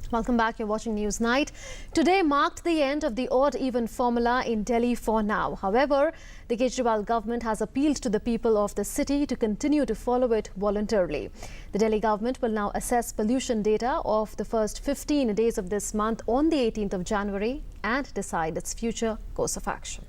Welcome back. You're watching News Night. Today marked the end of the odd-even formula in Delhi for now. However, the Kejriwal government has appealed to the people of the city to continue to follow it voluntarily. The Delhi government will now assess pollution data of the first 15 days of this month on the 18th of January and decide its future course of action.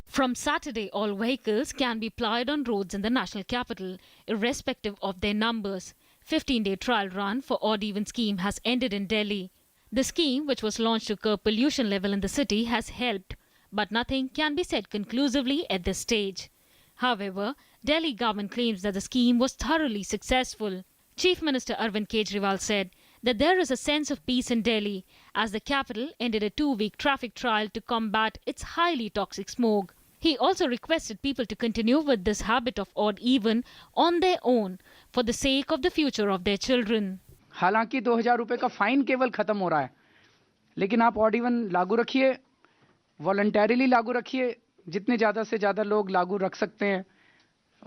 From Saturday, all vehicles can be plied on roads in the national capital, irrespective of their numbers. 15-day trial run for odd-even scheme has ended in Delhi. The scheme, which was launched to curb pollution level in the city, has helped, but nothing can be said conclusively at this stage. However, Delhi government claims that the scheme was thoroughly successful. Chief Minister Arvind Kejriwal said that there is a sense of peace in Delhi as the capital ended a 2-week traffic trial to combat its highly toxic smog. He also requested people to continue with this habit of odd-even on their own for the sake of the future of their children. हालांकि 2000 रुपए का fine केवल खत्म हो रहा है, लेकिन आप ऑड इवन लागू रखिए, वॉलंटरीली लागू रखिए, जितने ज़्यादा से ज़्यादा लोग लागू रख सकते हैं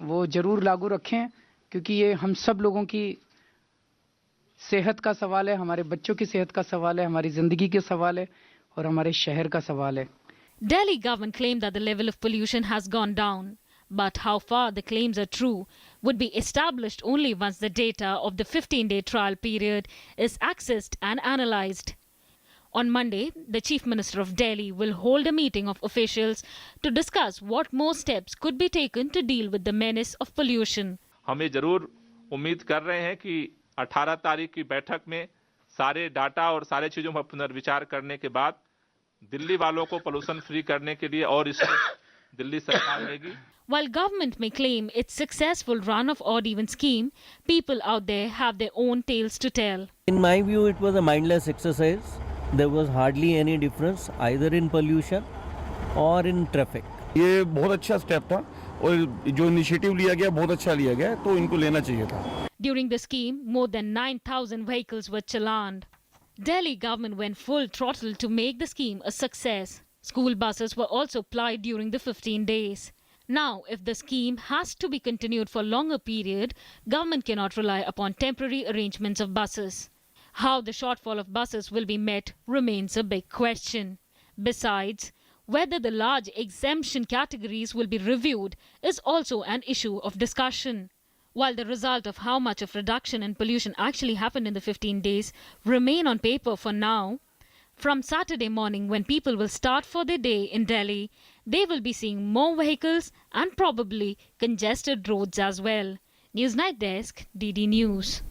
वो ज़रूर लागू रखें, क्योंकि ये हम सब लोगों की सेहत का सवाल है, हमारे बच्चों की सेहत का सवाल है, हमारी ज़िंदगी के सवाल है और हमारे शहर का सवाल है. Delhi government claimed that the level of pollution has gone down. But how far the claims are true would be established only once the data of the 15-day trial period is accessed and analysed. On Monday, the Chief Minister of Delhi will hold a meeting of officials to discuss what more steps could be taken to deal with the menace of pollution. हम ये जरूर उम्मीद कर रहे हैं कि 18 तारीख की बैठक में सारे डाटा और सारे चीज़ों पर पुनर्विचार करने के बाद दिल्ली वालों को पोल्यूशन फ्री करने के लिए और इस दिल्ली सरकार लेगी. While government may claim its successful run of odd-even scheme, people out there have their own tales to tell. In my view, it was a mindless exercise. There was hardly any difference either in pollution or in traffic. ये बहुत अच्छा step था और जो initiative लिया गया बहुत अच्छा लिया गया, तो इनको लेना चाहिए था. During the scheme, more than 9,000 vehicles were challaned. Delhi government went full throttle to make the scheme a success. School buses were also plied during the 15 days. Now, if the scheme has to be continued for a longer period, government cannot rely upon temporary arrangements of buses. How the shortfall of buses will be met remains a big question. Besides, whether the large exemption categories will be reviewed is also an issue of discussion. While the result of how much of reduction in pollution actually happened in the 15 days remain on paper for now, from Saturday morning when people will start for their day in Delhi, they will be seeing more vehicles and probably congested roads as well. News Night Desk, DD News.